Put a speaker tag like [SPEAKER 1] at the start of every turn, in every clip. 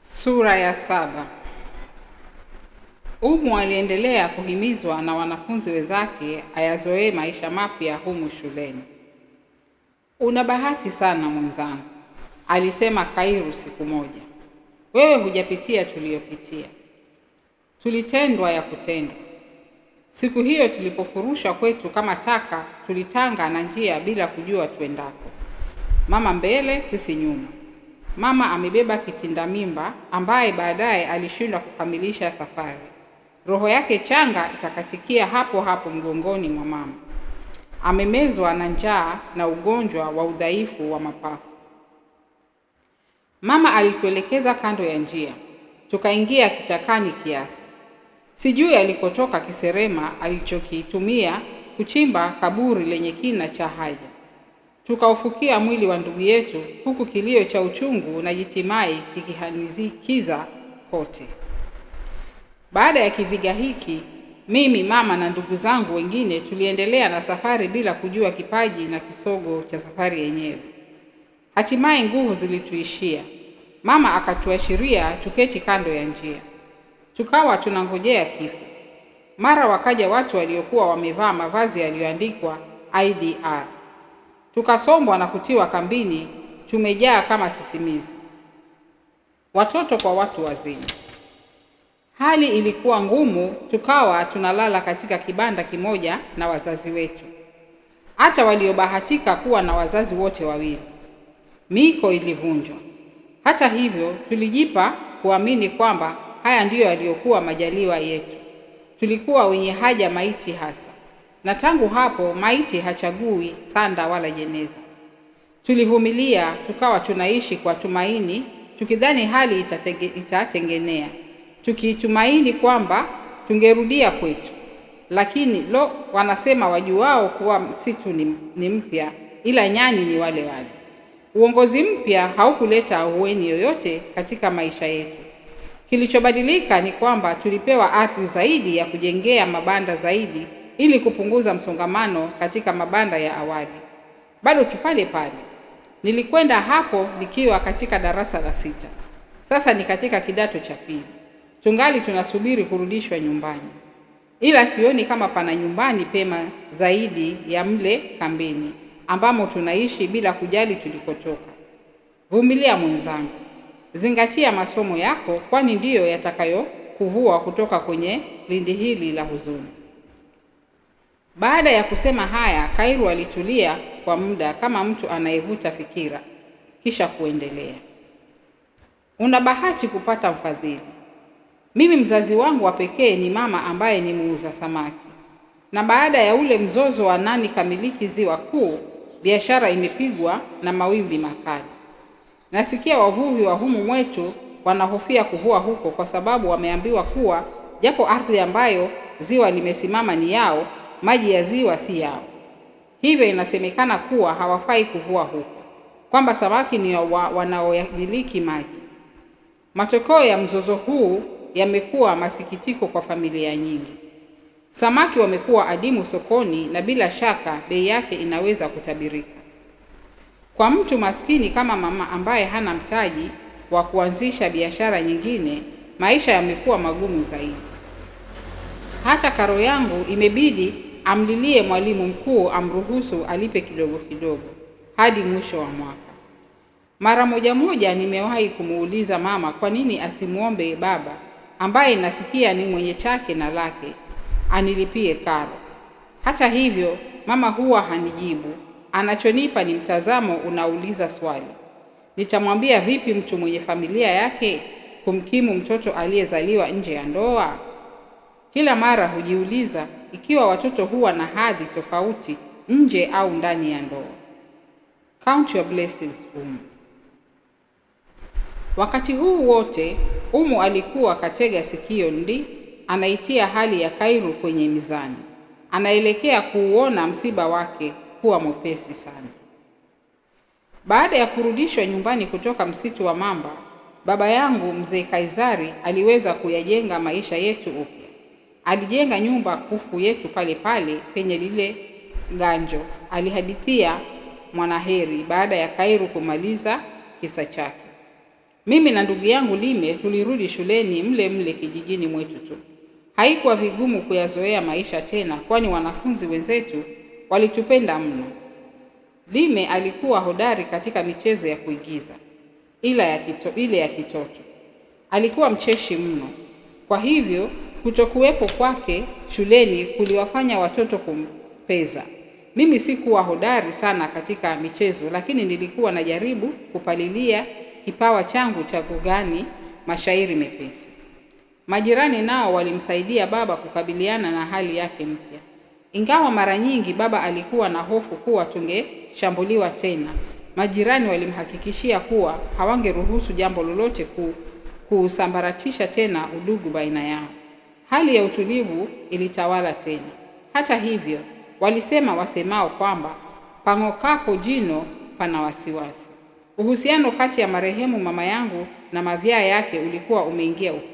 [SPEAKER 1] Sura ya 7. Umu aliendelea kuhimizwa na wanafunzi wenzake ayazoee maisha mapya humu shuleni. Una bahati sana mwenzangu, alisema Kairu siku moja. Wewe hujapitia tuliyopitia. Tulitendwa ya kutendwa. Siku hiyo tulipofurushwa kwetu kama taka, tulitanga na njia bila kujua tuendako. Mama mbele, sisi nyuma. Mama amebeba kitinda mimba ambaye baadaye alishindwa kukamilisha safari. Roho yake changa ikakatikia hapo hapo mgongoni mwa mama. Amemezwa na njaa na ugonjwa wa udhaifu wa mapafu. Mama alituelekeza kando ya njia. Tukaingia kichakani kiasi. Sijui alikotoka kiserema alichokitumia kuchimba kaburi lenye kina cha haja. Tukaufukia mwili wa ndugu yetu huku kilio cha uchungu na jitimai kikihanikiza kote. Baada ya kiviga hiki, mimi, mama na ndugu zangu wengine tuliendelea na safari bila kujua kipaji na kisogo cha safari yenyewe. Hatimaye nguvu zilituishia. Mama akatuashiria tuketi kando ya njia. Tukawa tunangojea kifo. Mara wakaja watu waliokuwa wamevaa mavazi yaliyoandikwa IDR. Tukasombwa na kutiwa kambini, tumejaa kama sisimizi, watoto kwa watu wazima. Hali ilikuwa ngumu, tukawa tunalala katika kibanda kimoja na wazazi wetu, hata waliobahatika kuwa na wazazi wote wawili. Miko ilivunjwa. Hata hivyo tulijipa kuamini kwamba haya ndiyo yaliyokuwa majaliwa yetu. Tulikuwa wenye haja maiti hasa, na tangu hapo maiti hachagui sanda wala jeneza. Tulivumilia, tukawa tunaishi kwa tumaini, tukidhani hali itatengenea, tukitumaini kwamba tungerudia kwetu. Lakini wanasema wajuao kuwa msitu ni mpya, ila nyani ni wale wale. Uongozi mpya haukuleta ahueni yoyote katika maisha yetu. Kilichobadilika ni kwamba tulipewa ardhi zaidi ya kujengea mabanda zaidi ili kupunguza msongamano katika mabanda ya awali. Bado tupale pale. Nilikwenda hapo nikiwa katika darasa la 6. Sasa ni katika kidato cha 2. Tungali tunasubiri kurudishwa nyumbani. Ila sioni kama pana nyumbani pema zaidi ya mle kambini, ambamo tunaishi bila kujali tulikotoka. Vumilia mwenzangu. Zingatia masomo yako, kwani ndiyo yatakayokuvua kutoka kwenye lindi hili la huzuni. Baada ya kusema haya, Kairu alitulia kwa muda kama mtu anayevuta fikira, kisha kuendelea. Una bahati kupata mfadhili. Mimi mzazi wangu wa pekee ni mama ambaye ni muuza samaki. Na baada ya ule mzozo wa nani kamiliki ziwa kuu, biashara imepigwa na mawimbi makali. Nasikia wavuvi wa humu mwetu wanahofia kuvua huko kwa sababu wameambiwa kuwa japo ardhi ambayo ziwa limesimama ni yao, maji ya ziwa si yao. Hivyo inasemekana kuwa hawafai kuvua huko, kwamba samaki ni wanaoyamiliki maji. Matokeo ya mzozo huu yamekuwa masikitiko kwa familia nyingi. Samaki wamekuwa adimu sokoni na bila shaka bei yake inaweza kutabirika. Kwa mtu maskini kama mama ambaye hana mtaji wa kuanzisha biashara nyingine, maisha yamekuwa magumu zaidi. Hata karo yangu imebidi amlilie mwalimu mkuu amruhusu alipe kidogo kidogo hadi mwisho wa mwaka. Mara moja nimewahi kumuuliza mama kwa nini asimuombe baba ambaye nasikia ni mwenye chake na lake anilipie karo. Hata hivyo mama huwa hanijibu. Anachonipa ni mtazamo unauliza swali. Nitamwambia vipi mtu mwenye familia yake kumkimu mtoto aliyezaliwa nje ya ndoa? Kila mara hujiuliza ikiwa watoto huwa na hadhi tofauti nje au ndani ya ndoa. Count your blessings, Umu. Wakati huu wote Umu alikuwa katega sikio anaitia hali ya Kairu kwenye mizani. Anaelekea kuuona msiba wake kuwa mwepesi sana. Baada ya kurudishwa nyumbani kutoka msitu wa mamba, baba yangu mzee Kaizari aliweza kuyajenga maisha yetu upya. Alijenga nyumba kufu yetu pale pale penye lile ganjo, alihadithia Mwanaheri baada ya Kairu kumaliza kisa chake. Mimi na ndugu yangu Lime tulirudi shuleni mle mle kijijini mwetu tu. Haikuwa vigumu kuyazoea maisha tena, kwani wanafunzi wenzetu walitupenda mno. Lime alikuwa hodari katika michezo ya kuigiza, ile ya kitoto. Alikuwa mcheshi mno. Kwa hivyo kutokuwepo kwake shuleni kuliwafanya watoto kumpeza. Mimi sikuwa hodari sana katika michezo, lakini nilikuwa najaribu kupalilia kipawa changu cha kugani mashairi mepesi. Majirani nao walimsaidia baba kukabiliana na hali yake mpya. Ingawa mara nyingi baba alikuwa na hofu kuwa tungeshambuliwa tena, majirani walimhakikishia kuwa hawangeruhusu jambo lolote kusambaratisha tena udugu baina yao. Hali ya utulivu ilitawala tena. Hata hivyo, walisema wasemao kwamba pang'okapo jino pana wasiwasi. Uhusiano kati ya marehemu mama yangu na mavyaa yake ulikuwa umeingia ufa.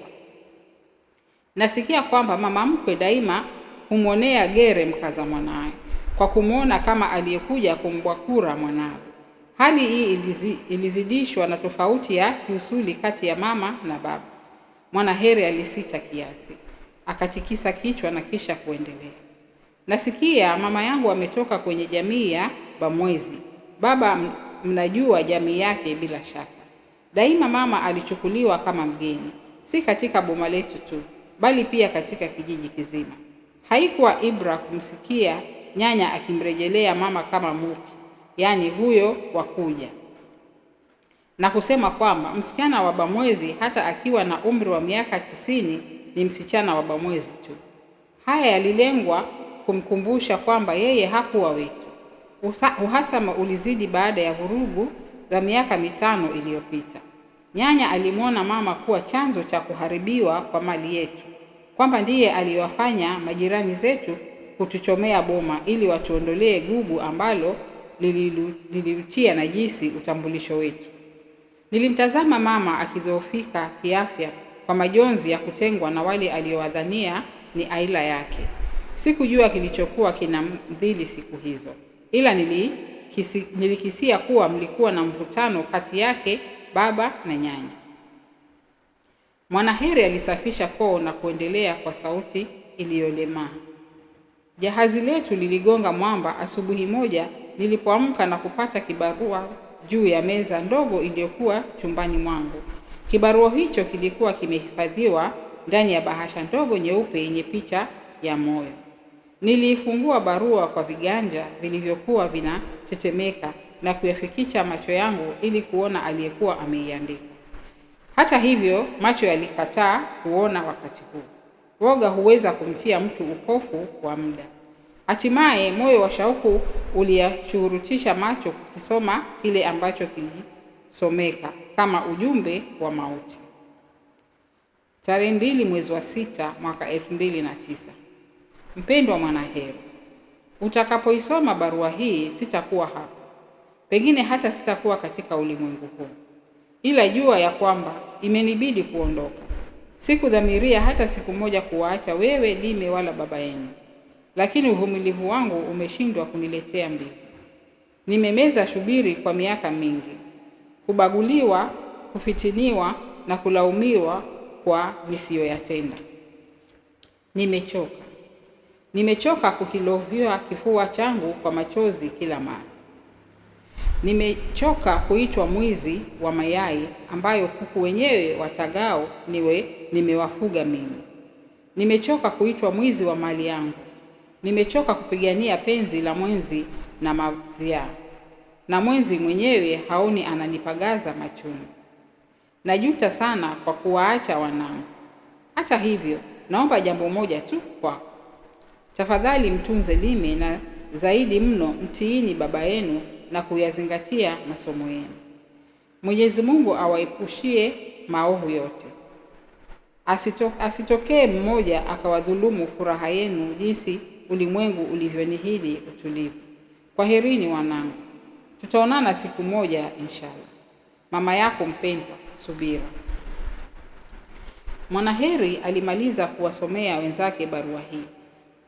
[SPEAKER 1] Nasikia kwamba mama mkwe daima humwonea gere mkaza mwanawe kwa kumwona kama aliyekuja kumbwakura mwanawe. Hali hii ilizidishwa na tofauti ya kiusuli kati ya mama na baba. Mwanaheri alisita kiasi, akatikisa kichwa na kisha kuendelea. Nasikia mama yangu ametoka kwenye jamii ya Bamwezi. Baba mnajua jamii yake bila shaka. Daima mama alichukuliwa kama mgeni, si katika boma letu tu, bali pia katika kijiji kizima. Haikuwa ibra kumsikia nyanya akimrejelea mama kama muki, yani huyo wakuja, na kusema kwamba msichana wa Bamwezi hata akiwa na umri wa miaka 90 ni msichana wa Bamwezi tu. Haya yalilengwa kumkumbusha kwamba yeye hakuwa wetu. Uhasama ulizidi baada ya vurugu za miaka 5 iliyopita. Nyanya alimwona mama kuwa chanzo cha kuharibiwa kwa mali yetu, kwamba ndiye aliwafanya majirani zetu kutuchomea boma ili watuondolee gugu ambalo lililutia najisi utambulisho wetu. Nilimtazama mama akidhoofika kiafya kwa majonzi ya kutengwa na wale aliowadhania ni aila yake. Sikujua kilichokuwa kinamdhili siku hizo, ila nilikisia kuwa mlikuwa na mvutano kati yake baba na nyanya. Mwanaheri alisafisha koo na kuendelea kwa sauti iliyolemaa. Jahazi letu liligonga mwamba asubuhi moja nilipoamka na kupata kibarua juu ya meza ndogo iliyokuwa chumbani mwangu. Kibarua hicho kilikuwa kimehifadhiwa ndani ya bahasha ndogo nyeupe yenye picha ya moyo. Niliifungua barua kwa viganja vilivyokuwa vinatetemeka na kuyafikicha macho yangu ili kuona aliyekuwa ameiandika. Hata hivyo, macho yalikataa kuona wakati huu. Woga huweza kumtia mtu upofu wa muda. Hatimaye moyo wa shauku uliyashurutisha macho kukisoma kile ambacho kilisomeka kama ujumbe wa mauti. Tarehe 2 mwezi wa 6 mwaka 2009. Mpendwa Mwanaheri, utakapoisoma barua hii sitakuwa hapa. Pengine hata sitakuwa katika ulimwengu huu. Ila jua ya kwamba imenibidi kuondoka. Sikudhamiria hata siku moja kuwaacha wewe, Lime, wala baba yenu. Lakini uvumilivu wangu umeshindwa kuniletea mbivu. Nimemeza shubiri kwa miaka mingi, kubaguliwa, kufitiniwa na kulaumiwa kwa nisiyoyatenda. Nimechoka kukilovya kifua changu kwa machozi kila mara. Nimechoka kuitwa mwizi wa mayai ambayo kuku wenyewe watagao nimewafuga mimi. Nimechoka kuitwa mwizi wa mali yangu. Nimechoka kupigania penzi la mwenzi na mavyaa, na mwenzi mwenyewe haoni ananipagaza machoni. Najuta sana kwa kuwaacha wanangu. Hata hivyo, naomba jambo moja tu kwako. Tafadhali mtunze Lime, na zaidi mno mtiini baba yenu na kuyazingatia masomo yenu. Mwenyezi Mungu awaepushie maovu yote. Asitokee mmoja akawadhulumu furaha yenu jinsi ulimwengu ulivyonihili utulivu. Kwaherini wanangu. Tutaonana siku moja inshallah. Mama yako mpendwa, Subira. Mwanaheri alimaliza kuwasomea wenzake barua hii.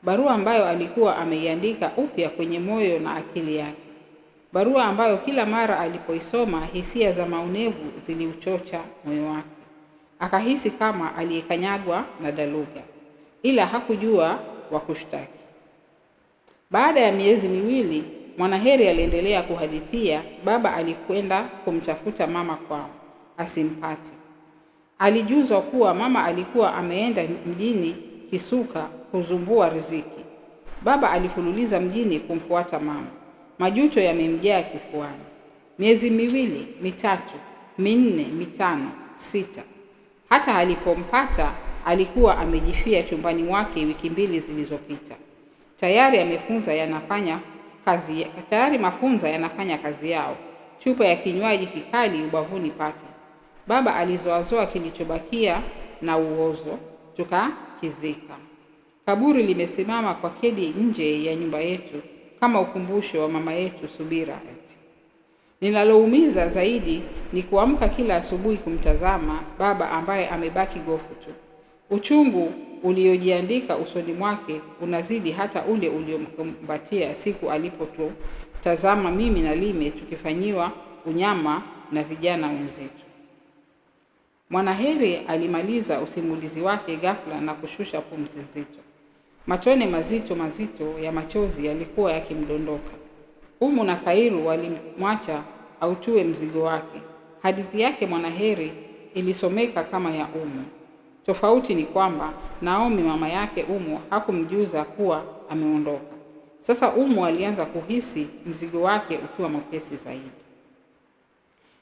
[SPEAKER 1] Barua ambayo alikuwa ameiandika upya kwenye moyo na akili yake. barua ambayo kila mara alipoisoma hisia za maunevu ziliuchocha moyo wake. Akahisi kama aliyekanyagwa na daluga, ila hakujua wa kushtaki. Baada ya miezi miwili, Mwanaheri aliendelea kuhadithia baba alikwenda kumtafuta mama kwao, asimpate. Alijuzwa kuwa mama alikuwa ameenda mjini Kisuka kuzumbua riziki. Baba alifululiza mjini kumfuata mama. Majuto yamemjaa kifuani. Miezi miwili, mitatu, minne, mitano, sita. Hata alipompata alikuwa amejifia chumbani mwake wiki mbili zilizopita. Tayari mafunza yanafanya kazi yao. Chupa ya kinywaji kikali ubavuni pake. Baba alizoazoa kilichobakia na uozo, tukakizika. Kaburi limesimama kwa kedi nje ya nyumba yetu kama ukumbusho wa mama yetu Subira. Ninaloumiza zaidi ni kuamka kila asubuhi kumtazama baba ambaye amebaki gofu tu. Uchungu uliojiandika usoni mwake unazidi hata ule uliomkumbatia siku alipotutazama mimi na Lime tukifanyiwa unyama na vijana wenzetu. Mwanaheri alimaliza usimulizi wake ghafla na kushusha pumzi nzito. Matone mazito ya machozi yalikuwa yakimdondoka. Umu na Kairu walimwacha autue mzigo wake. Hadithi yake Mwanaheri ilisomeka kama ya Umu. Tofauti ni kwamba Naomi mama yake Umu hakumjuza kuwa ameondoka. Sasa Umu alianza kuhisi mzigo wake ukiwa mwepesi zaidi.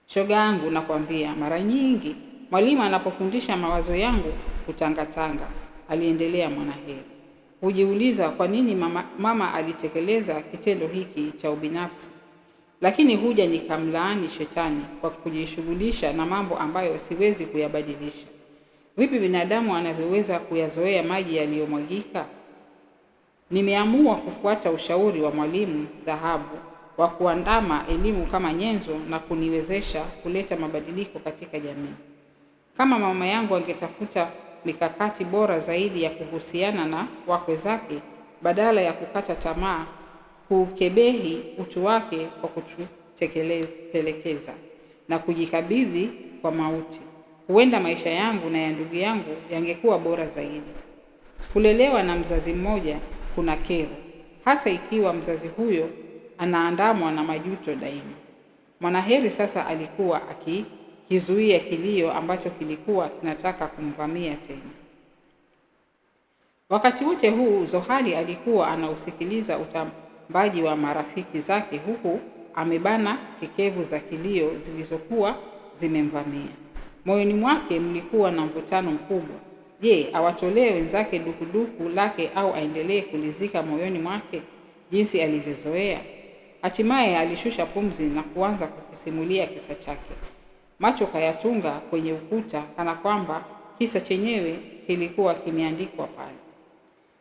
[SPEAKER 1] Shoga yangu, nakwambia mara nyingi mwalimu anapofundisha mawazo yangu kutangatanga, aliendelea Mwanaheri. Hujiuliza kwa nini mama alitekeleza kitendo hiki cha ubinafsi, lakini huja nikamlaani shetani kwa kujishughulisha na mambo ambayo siwezi kuyabadilisha. Vipi binadamu anavyoweza kuyazoea maji yaliyomwagika? Nimeamua kufuata ushauri wa mwalimu Dhahabu wa kuandama elimu kama nyenzo na kuniwezesha kuleta mabadiliko katika jamii. Kama mama yangu angetafuta mikakati bora zaidi ya kuhusiana na wakwe zake badala ya kukata tamaa, kukebehi utu wake kwa kututelekeza na kujikabidhi kwa mauti, huenda maisha yangu na ya ndugu yangu yangekuwa bora zaidi. Kulelewa na mzazi mmoja kuna kero, hasa ikiwa mzazi huyo anaandamwa na majuto daima. Mwanaheri sasa alikuwa akizuia kilio ambacho kilikuwa kinataka kumvamia tena. Wakati wote huu Zohali alikuwa anausikiliza utambaji wa marafiki zake huku amebana kekevu za kilio zilizokuwa zimemvamia. Moyoni mwake mlikuwa na mvutano mkubwa. Je, awatolee wenzake dukuduku lake au aendelee kulizika moyoni mwake jinsi alivyozoea? Hatimaye alishusha pumzi na kuanza kukisimulia kisa chake. Macho kayatunga kwenye ukuta kana kwamba kisa chenyewe kilikuwa kimeandikwa pale.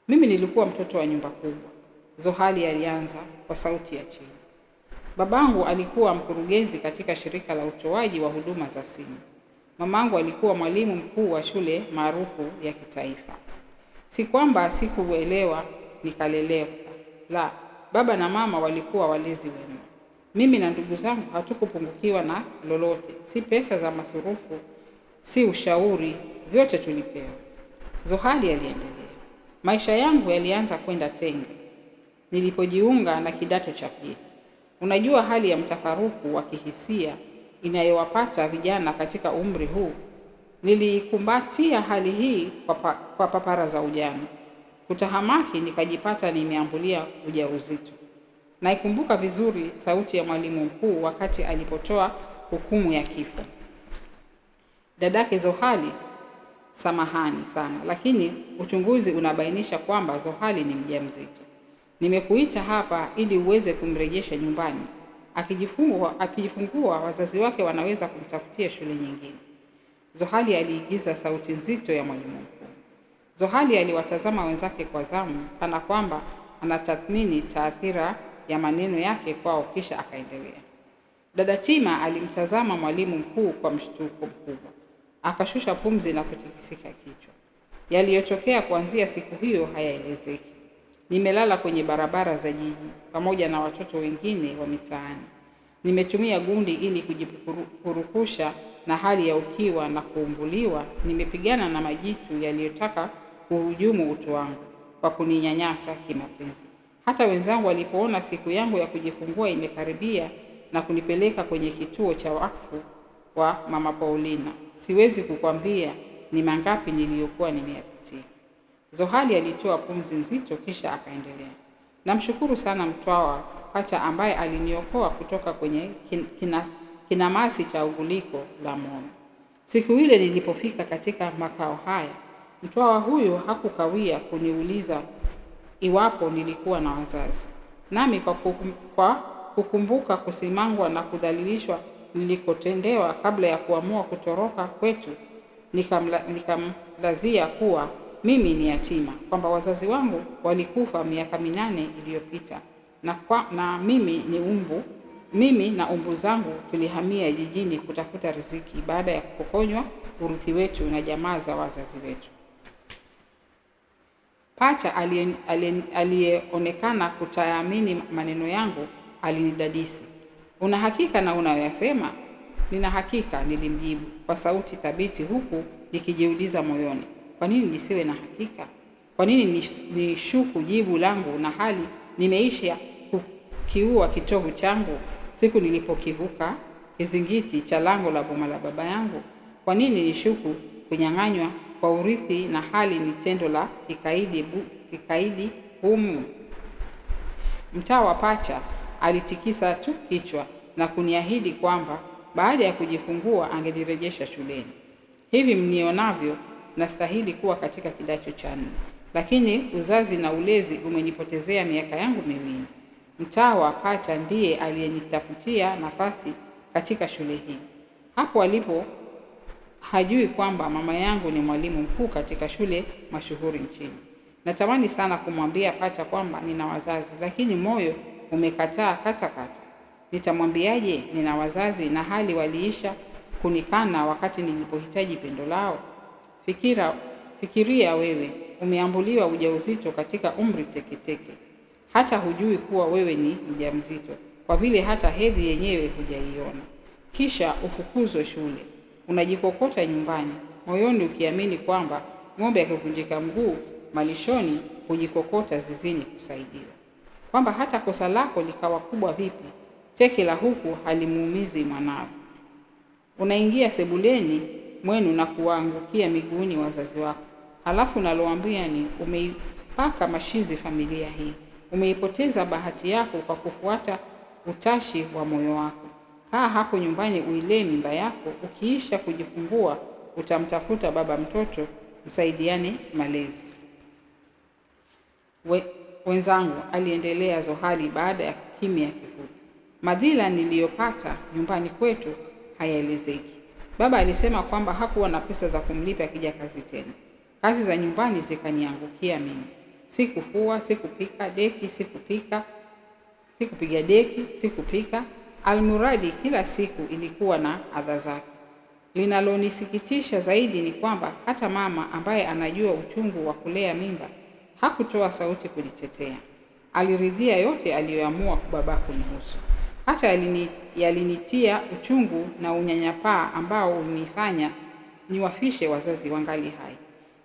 [SPEAKER 1] Mimi nilikuwa mtoto wa nyumba kubwa, Zohali alianza kwa sauti ya chini. Babangu alikuwa mkurugenzi katika shirika la utoaji wa huduma za simu. Mamangu alikuwa mwalimu mkuu wa shule maarufu ya kitaifa. Si kwamba sikuelewa nikaleleka. La, baba na mama walikuwa walezi wema. Mimi na ndugu zangu hatukupungukiwa na lolote, si pesa za masurufu, si ushauri, vyote tulipewa. Zohali aliendelea. Maisha yangu yalianza kwenda tenge nilipojiunga na kidato cha pili. Unajua hali ya mtafaruku wa kihisia inayowapata vijana katika umri huu. Nilikumbatia hali hii kwa papara za ujana. Kutahamaki nikajipata nimeambulia ujauzito. Naikumbuka vizuri sauti ya mwalimu mkuu wakati alipotoa hukumu ya kifo. Dadake Zohali, samahani sana, lakini uchunguzi unabainisha kwamba Zohali ni mjamzito. Nimekuita hapa ili uweze kumrejesha nyumbani. Akijifungua wazazi wake wanaweza kumtafutia shule nyingine. Zohali aliigiza sauti nzito ya mwalimu mkuu. Zohali aliwatazama wenzake kwa zamu kana kwamba anatathmini taathira ya maneno yake kwao, kisha akaendelea. Dada Tima alimtazama mwalimu mkuu kwa mshtuko mkubwa. Akashusha pumzi na kutikisika kichwa. Yaliyotokea kuanzia siku hiyo hayaelezeki. Nimelala kwenye barabara za jiji pamoja na watoto wengine wa mitaani. Nimetumia gundi ili kujipurukusha na hali ya ukiwa na kuumbuliwa. Nimepigana na majitu yaliyotaka kuhujumu utu wangu kwa kuninyanyasa kimapenzi. Hata wenzangu walipoona siku yangu ya kujifungua imekaribia na kunipeleka kwenye kituo cha wakfu wa Mama Paulina, siwezi kukwambia ni mangapi niliyokuwa nimeyapitia. Zohali alitoa pumzi nzito kisha akaendelea. Namshukuru sana Mtwawa Pacha ambaye aliniokoa kutoka kwenye kinamasi cha uguliko la moyo. Siku ile nilipofika katika makao haya, Mtwawa huyo hakukawia kuniuliza iwapo nilikuwa na wazazi. Nami kwa kukumbuka kusimangwa na kudhalilishwa nilikotendewa kabla ya kuamua kutoroka kwetu, nikamlazia kuwa mimi ni yatima, kwamba wazazi wangu walikufa miaka 8 iliyopita na mimi na umbu zangu tulihamia jijini kutafuta riziki baada ya kupokonywa urithi wetu na jamaa za wazazi wetu. Pacha aliyeonekana kutaamini maneno yangu alinidadisi. Una hakika na unayoyasema? Nina hakika, nilimjibu kwa sauti thabiti, huku nikijiuliza moyoni, kwa nini nisiwe na hakika? Kwa nini nishuku jibu langu na hali nimeisha kukiua kitovu changu siku nilipokivuka kizingiti cha lango la boma la baba yangu? Kwa nini nishuku kunyang'anywa kwa urithi na hali ni tendo la kikaidi humu? Mtwawa Pacha alitikisa tu kichwa na kuniahidi kwamba baada ya kujifungua angenirejesha shuleni. Hivi mnionavyo, nastahili kuwa katika kidato cha 4, lakini uzazi na ulezi umenipotezea miaka yangu 2. Mtwawa Pacha ndiye aliyenitafutia nafasi katika shule hii. Hapo alipo hajui kwamba mama yangu ni mwalimu mkuu katika shule mashuhuri nchini. Natamani sana kumwambia Pacha kwamba nina wazazi, lakini moyo umekataa katakata. Nitamwambiaje nina wazazi na hali waliisha kunikana wakati nilipohitaji pendo lao? Fikiria wewe, umeambuliwa ujauzito katika umri teketeke. Hata hujui kuwa wewe ni mjamzito, kwa vile hata hedhi yenyewe hujaiona. Kisha ufukuzwe shule. Unajikokota nyumbani, moyoni ukiamini kwamba ng'ombe akivunjika mguu malishoni hujikokota zizini kusaidiwa. Kwamba hata kosa lako likawa kubwa vipi, teke la huku halimuumizi mwanawe. Unaingia sebuleni mwenu na kuangukia miguuni wazazi wako. Halafu naloambia ni umeipaka mashizi familia hii. Umeipoteza bahati yako kwa kufuata utashi wa moyo wako. Kaa hapo nyumbani uilee mimba yako, ukiisha kujifungua utamtafuta baba mtoto msaidiane malezi. Wenzangu, aliendelea Zohali baada ya kimya kifupi, madhila niliyopata nyumbani kwetu hayaelezeki. Baba alisema kwamba hakuwa na pesa za kumlipa akija kazi tena. Kazi za nyumbani zikaniangukia mimi. Sikufua, sikupika deki, sikupiga deki, sikupika. Almuradi kila siku ilikuwa na adha zake. Linalonisikitisha zaidi ni kwamba hata mama ambaye anajua uchungu wa kulea mimba hakutoa sauti kunitetea. Aliridhia yote aliyoamua baba kunihusu. Hata yalinitia uchungu na unyanyapaa ambao ulinifanya niwafishe wazazi wangali hai.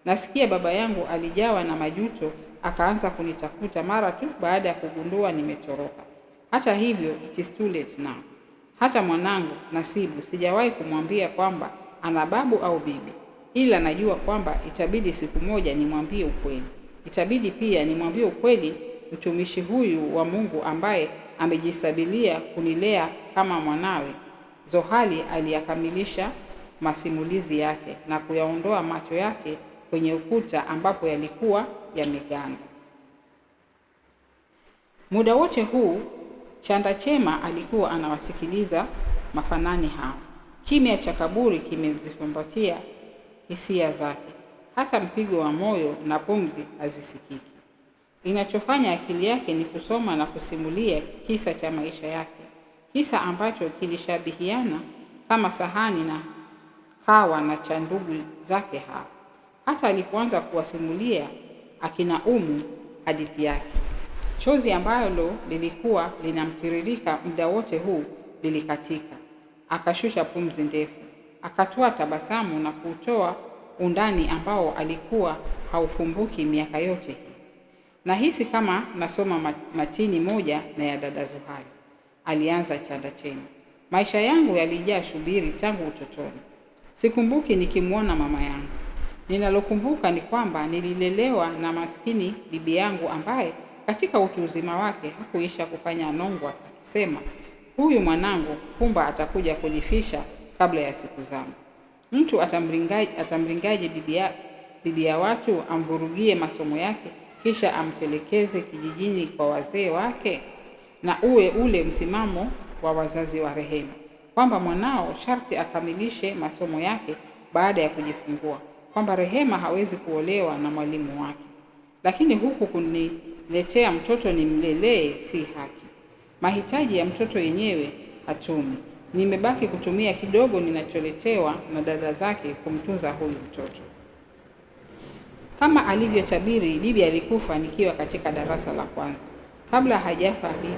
[SPEAKER 1] Nasikia baba yangu alijawa na majuto, akaanza kunitafuta mara tu baada ya kugundua nimetoroka. Hata hivyo, it is too late now. Hata mwanangu Nasibu sijawahi kumwambia kwamba ana babu au bibi, ila najua kwamba itabidi siku moja nimwambie ukweli. Itabidi pia nimwambie ukweli mtumishi huyu wa Mungu ambaye amejisabilia kunilea kama mwanawe. Zohali aliyakamilisha masimulizi yake na kuyaondoa macho yake kwenye ukuta ambapo yalikuwa yameganda. Muda wote huu Chanda Chema alikuwa anawasikiliza mafanani hao. Kimya cha kaburi kimemzifumbatia hisia zake. Hata mpigo wa moyo na pumzi hazisikiki. Inachofanya akili yake ni kusoma na kusimulia kisa cha maisha yake, kisa ambacho kilishabihiana kama sahani na kawa na cha ndugu zake hao. Hata alipoanza kuwasimulia akina hadithi yake, chozi ambalo lilikuwa linamtiririka muda wote huu lilikatika. Akashusha pumzi ndefu, akatoa tabasamu na kutoa undani ambao alikuwa haufumbuki miaka yote hii. Nahisi kama nasoma matini moja na ya dada Zuhali, alianza Chanda-Chema. Maisha yangu yalijaa shubiri tangu utotoni. Sikumbuki nikimwona mama yangu. Ninalokumbuka ni kwamba nililelewa na maskini bibi yangu ambaye katika utu uzima wake hakuisha kufanya nongwa akisema, huyu mwanangu Fumba atakuja kunifisha kabla ya siku zangu. Mtu atamringaje bibi ya watu, amvurugie masomo yake kisha amtelekeze kijijini kwa wazee wake? Na uwe ule msimamo wa wazazi wa Rehema kwamba mwanao sharti akamilishe masomo yake baada ya kujifungua, kwamba Rehema hawezi kuolewa na mwalimu wake. Lakini huku kuniletea mtoto nimlelee si haki. Mahitaji ya mtoto yenyewe hatumi. Nimebaki kutumia kidogo ninacholetewa na dada zake kumtunza huyu mtoto. Kama alivyotabiri, bibi alikufa nikiwa katika darasa la kwanza. Kabla hajafa bibi,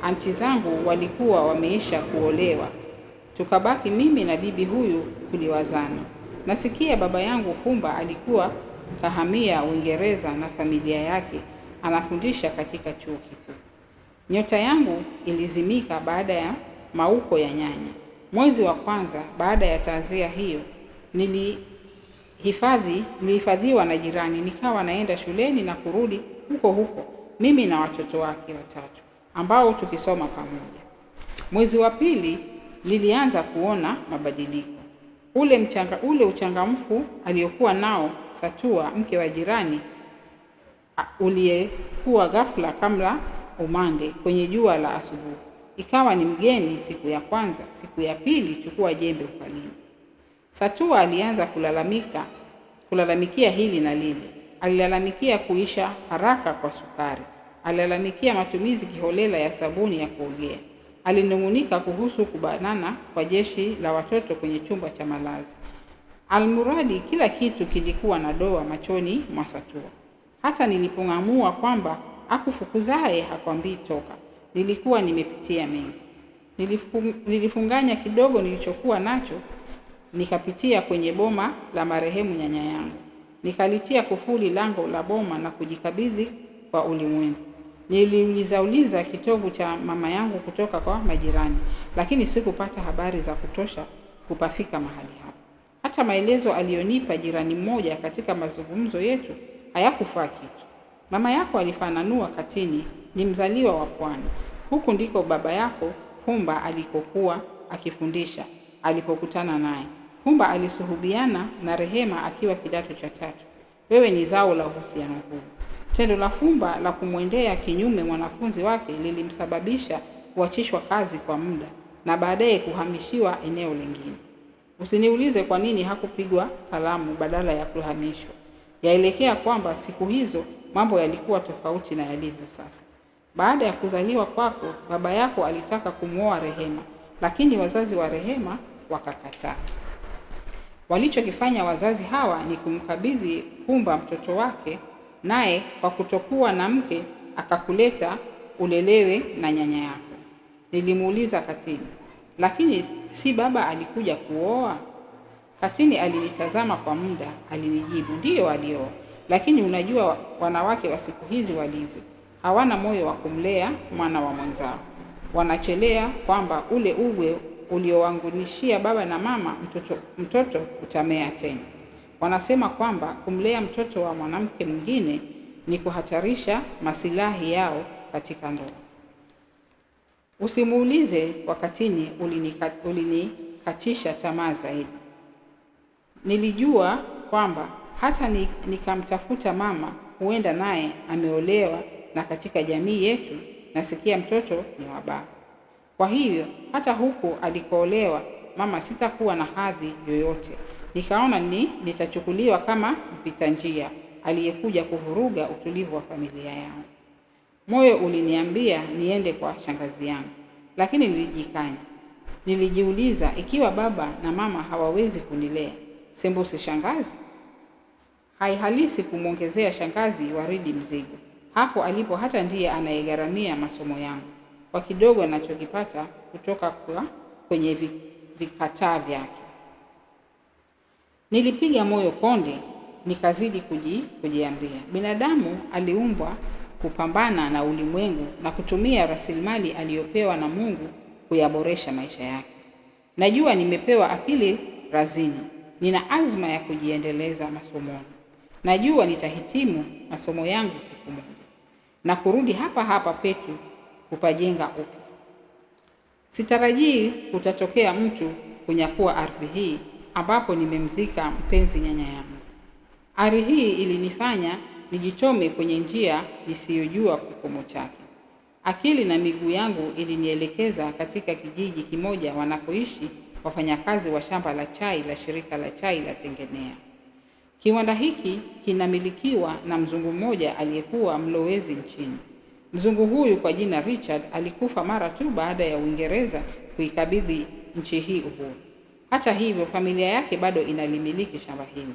[SPEAKER 1] anti zangu walikuwa wameisha kuolewa. Tukabaki mimi na bibi huyu kuliwazana. Nasikia baba yangu Fumba alikuwa kahamia Uingereza na familia yake anafundisha katika chuo kikuu. Nyota yangu ilizimika baada ya mauko ya nyanya. Mwezi wa kwanza baada ya taazia hiyo nilihifadhiwa na jirani, nikawa naenda shuleni na kurudi huko huko, mimi na watoto wake watatu ambao tukisoma pamoja. Mwezi wa pili nilianza kuona mabadiliko. Ule uchangamfu aliyokuwa nao Satua, mke wa jirani, uliyekuwa ghafla kama umande kwenye jua la asubuhi. Ikawa ni mgeni siku ya kwanza, siku ya pili chukua jembe upalini. Satua alianza kulalamikia hili na lile. Alilalamikia kuisha haraka kwa sukari. Alilalamikia matumizi kiholela ya sabuni ya kuogea. Alinung'unika kuhusu kubanana kwa jeshi la watoto kwenye chumba cha malazi. Almuradi kila kitu kilikuwa na doa machoni mwa Satua. Hata nilipong'amua kwamba akufukuzaye hakwambii toka, nilikuwa nimepitia mengi. Nilifunganya kidogo nilichokuwa nacho, nikapitia kwenye boma la marehemu nyanya yangu. Nikalitia kufuli lango la boma na kujikabidhi kwa ulimwengu. Niliuliza kitovu cha mama yangu kutoka kwa majirani, lakini sikupata habari za kutosha kupafika mahali hapo. Hata maelezo alionipa jirani mmoja katika mazungumzo yetu hayakufaa kitu. Mama yako alifananua Katini, ni mzaliwa wa Pwani. Huku ndiko baba yako Fumba alikokuwa akifundisha alipokutana naye. Fumba alisuhubiana na Rehema akiwa kidato cha 3. Wewe ni zao la uhusiano huu. Tendo la Fumba la kumwendea kinyume mwanafunzi wake lilimsababisha kuachishwa kazi kwa muda na baadaye kuhamishiwa eneo lingine. Usiniulize kwa nini hakupigwa kalamu badala ya kuhamishwa. Yaelekea kwamba siku hizo mambo yalikuwa tofauti na yalivyo sasa. Baada ya kuzaliwa kwako, baba yako alitaka kumwoa Rehema, lakini wazazi wa Rehema wakakataa. Walichokifanya wazazi hawa ni kumkabidhi Fumba mtoto wake, naye kwa kutokuwa na mke akakuleta ulelewe na nyanya yako. Nilimuuliza Katini, lakini si baba alikuja kuoa? Katini alinitazama kwa muda, alinijibu, ndiyo alioa, lakini unajua wanawake wa siku hizi walivyo. Hawana moyo wa kumlea mwana wa mwenzao. Wanachelea kwamba ule ugwe uliowangunishia baba na mama mtoto utamea tena. Wanasema kwamba kumlea mtoto wa mwanamke mwingine ni kuhatarisha masilahi yao katika ndoa. Usimuulize kwa Katini, ulinikatisha tamaa zaidi. Nilijua kwamba hata nikamtafuta mama, huenda naye ameolewa, na katika jamii yetu nasikia mtoto ni wa baba. Kwa hivyo hata huku alikoolewa mama sitakuwa na hadhi yoyote. Nikaona nitachukuliwa kama mpita njia aliyekuja kuvuruga utulivu wa familia yangu. Moyo uliniambia niende kwa shangazi yangu, lakini nilijikanya. Nilijiuliza, ikiwa baba na mama hawawezi kunilea, sembuse shangazi? Haihalisi kumwongezea shangazi Waridi mzigo hapo alipo, hata ndiye anayegharamia masomo yangu. kwa kidogo anachokipata kutoka kwenye vikataa vyake. Nilipiga moyo konde, nikazidi kujiambia, binadamu aliumbwa kupambana na ulimwengu na kutumia rasilimali aliyopewa na Mungu kuyaboresha maisha yake. Najua nimepewa akili razini, nina azma ya kujiendeleza masomoni. Najua nitahitimu masomo yangu siku moja na kurudi hapa petu kupajenga upya. Sitarajii kutatokea mtu kunyakua ardhi hii ambapo nimemzika mpenzi nyanya yangu. Ari hii ilinifanya nijitome kwenye njia nisiyojua kikomo chake. Akili na miguu yangu ilinielekeza katika kijiji kimoja wanakoishi wafanyakazi wa shamba la chai la shirika la chai la Tengenea. Kiwanda hiki kinamilikiwa na mzungu mmoja aliyekuwa mlowezi nchini. Mzungu huyu kwa jina Richard alikufa mara tu baada ya Uingereza kuikabidhi nchi hii uhuru. Hata hivyo, familia yake bado inalimiliki shamba hili,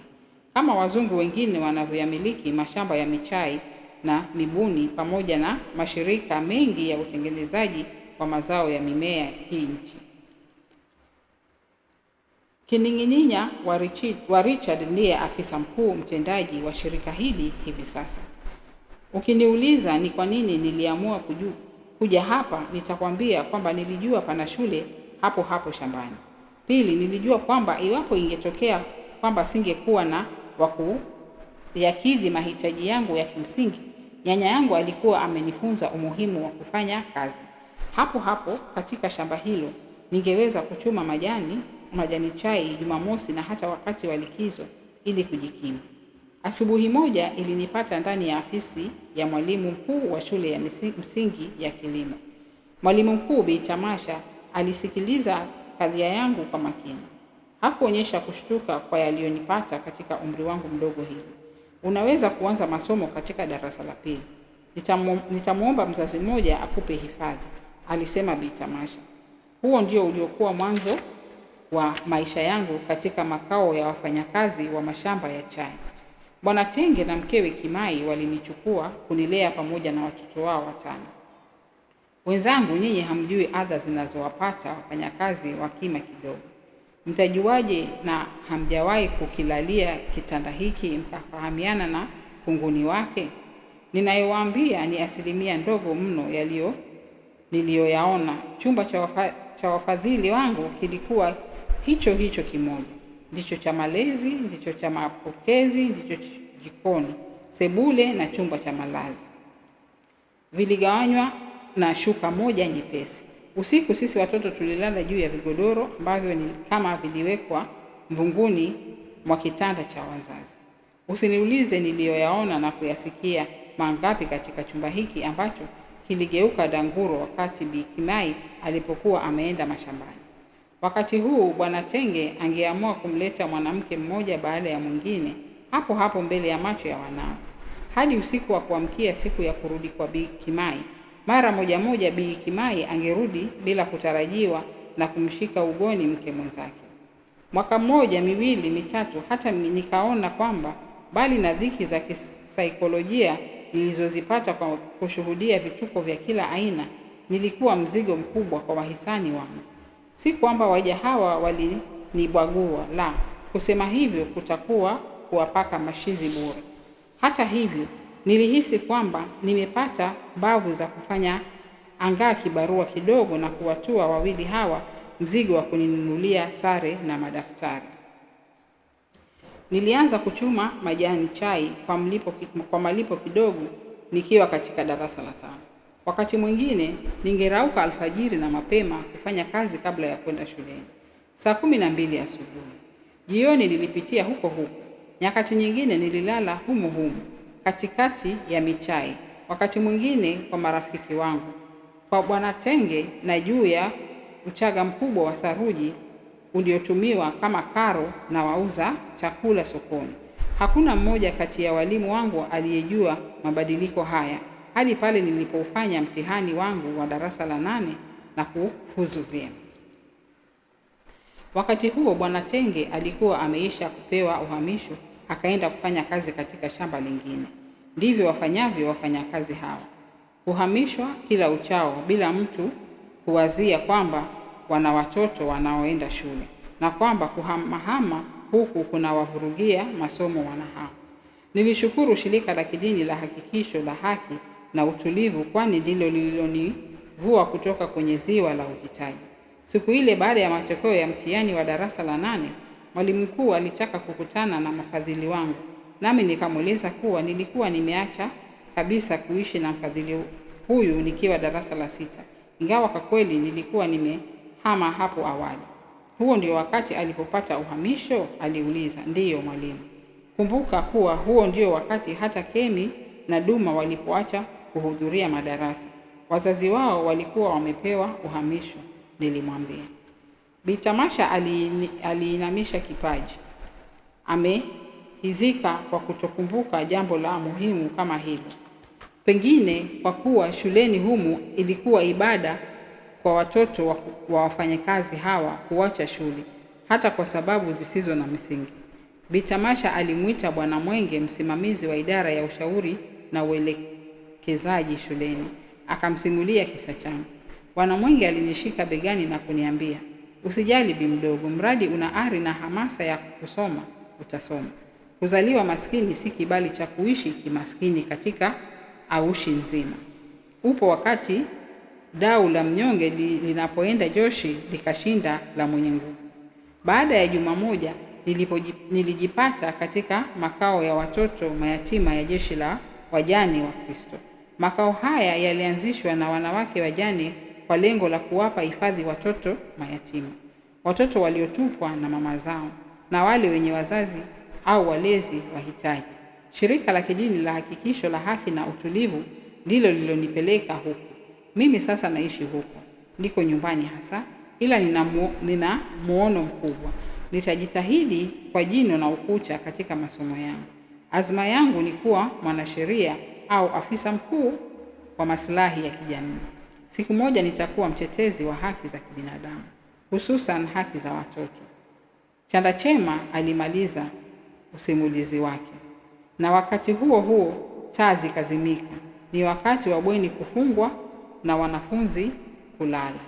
[SPEAKER 1] kama wazungu wengine wanavyoyamiliki mashamba ya michai na mibuni pamoja na mashirika mengi ya utengenezaji wa mazao ya mimea hii nchi. Kining'ininya wa Richard ndiye afisa mkuu mtendaji wa shirika hili hivi sasa. Ukiniuliza ni kwa nini niliamua kuja hapa, nitakwambia kwamba nilijua pana shule hapo shambani. Pili, nilijua kwamba iwapo ingetokea kwamba singekuwa na yakidhi mahitaji yangu ya kimsingi, nyanya yangu alikuwa amenifunza umuhimu wa kufanya kazi. Hapo katika shamba hilo ningeweza kuchuma majani chai Jumamosi na hata wakati wa likizo ili kujikimu. Asubuhi moja ilinipata ndani ya afisi ya mwalimu mkuu wa shule ya msingi ya kilimo. Mwalimu mkuu Bi Tamasha alisikiliza kadhia yangu kwa makini. Hakuonyesha kushtuka kwa yaliyonipata katika umri wangu mdogo hivi. Unaweza kuanza masomo katika darasa la pili. Nitamuomba mzazi mmoja akupe hifadhi, alisema Bi Tamasha. Huo ndio uliokuwa mwanzo wa maisha yangu katika makao ya wafanyakazi wa mashamba ya chai. Bwana Tenge na mkewe Kimai walinichukua kunilea pamoja na watoto wao 5. Wenzangu, nyinyi hamjui adha zinazowapata wafanyakazi wa kima kidogo. Mtajuaje na hamjawahi kukilalia kitanda hiki mkafahamiana na kunguni wake? Ninayowaambia ni asilimia ndogo mno niliyoyaona. Chumba cha wafadhili wangu kilikuwa hicho kimoja. Ndicho cha malezi, ndicho cha mapokezi, ndicho jikoni, sebule na chumba cha malazi. Viligawanywa na shuka moja nyepesi. Usiku sisi watoto tulilala juu ya vigodoro ambavyo ni kama viliwekwa mvunguni mwa kitanda cha wazazi. Usiniulize niliyoyaona na kuyasikia mangapi katika chumba hiki ambacho kiligeuka danguro wakati Bi Kimai alipokuwa ameenda mashambani. Wakati huu Bwana Tenge angeamua kumleta mwanamke mmoja baada ya mwingine hapo mbele ya macho ya wanao. Hadi usiku wa kuamkia siku ya kurudi kwa Bi Kimai, mara moja Bi Kimai angerudi bila kutarajiwa na kumshika ugoni mke mwenzake. Mwaka mmoja, miwili, mitatu, hata nikaona kwamba bali na dhiki za kisaikolojia nilizozipata kwa kushuhudia vituko vya kila aina, nilikuwa mzigo mkubwa kwa wahisani wangu. Si kwamba waja hawa walinibagua, la, kusema hivyo kutakuwa kuwapaka mashizi bure. Hata hivyo, nilihisi kwamba nimepata mbavu za kufanya angaa kibarua kidogo na kuwatua wawili hawa mzigo wa kuninunulia sare na madaftari. Nilianza kuchuma majani chai kwa malipo kidogo nikiwa katika darasa la 5. Wakati mwingine ningerauka alfajiri na mapema kufanya kazi kabla ya kwenda shuleni. Saa 12 asubuhi. Jioni nilipitia huko. Nyakati nyingine nililala humu katikati ya michai. Wakati mwingine kwa marafiki wangu, kwa Bwana Tenge na juu ya uchaga mkubwa wa saruji uliotumiwa kama karo na wauza chakula sokoni. Hakuna mmoja kati ya walimu wangu aliyejua mabadiliko haya hadi pale nilipofanya mtihani wangu wa darasa la 8 na kufuzu vyema. Wakati huo Bwana Tenge alikuwa ameisha kupewa uhamisho, akaenda kufanya kazi katika shamba lingine. Ndivyo wafanyavyo wafanyakazi hawa. kuhamishwa kila uchao bila mtu kuwazia kwamba wana watoto wanaoenda shule na kwamba kuhamahama huku kunawavurugia masomo wanahao. Nilishukuru shirika la kidini la Hakikisho la Haki na Utulivu, kwani ndilo lililonivua kutoka kwenye ziwa la uhitaji. Siku ile baada ya matokeo ya mtihani wa darasa la 8, mwalimu mkuu alitaka kukutana na mfadhili wangu, nami nikamweleza kuwa nilikuwa nimeacha kabisa kuishi na mfadhili huyu nikiwa darasa la 6, ingawa kwa kweli nilikuwa nimehama hapo awali. Huo ndio wakati alipopata uhamisho? Aliuliza. Ndiyo mwalimu. Kumbuka kuwa huo ndio wakati hata Kemi na Duma walipoacha kuhudhuria madarasa. Wazazi wao walikuwa wamepewa uhamisho, nilimwambia. Bi Tamasha aliinamisha kipaji. Amehizika kwa kutokumbuka jambo la muhimu kama hilo. Pengine kwa kuwa shuleni humu ilikuwa ibada kwa watoto wa wafanyakazi hawa kuacha shule, hata kwa sababu zisizo na msingi. Bi Tamasha alimuita Bwana Mwenge, msimamizi wa idara ya ushauri na uelekezaji shuleni, akamsimulia kisa changu. Bwana Mwenge alinishika begani na kuniambia, usijali bi mdogo, mradi una ari na hamasa ya kusoma, utasoma. Kuzaliwa maskini si kibali cha kuishi kimaskini katika aushi nzima. Upo wakati dau la mnyonge linapoenda joshi likashinda la mwenye nguvu. Baada ya juma moja nilijipata katika makao ya watoto mayatima ya Jeshi la Wajane wa Kristo. Makao haya yalianzishwa na wanawake wajane kwa lengo la kuwapa hifadhi watoto mayatima, watoto waliotupwa na mama zao na wale wenye wazazi au walezi wahitaji. Shirika la kidini la Hakikisho la Haki na Utulivu ndilo lilonipeleka huko. Mimi sasa naishi huko. Niko nyumbani hasa, ila nina muono mkubwa. Nitajitahidi kwa jino na ukucha katika masomo yangu. Azma yangu ni kuwa mwanasheria au afisa mkuu wa maslahi ya kijamii. Siku moja nitakuwa mtetezi wa haki za kibinadamu, hususan haki za watoto. Chandachema alimaliza usimulizi wake. Na wakati huo huo taa zikazimika. Ni wakati wa bweni kufungwa na wanafunzi kulala.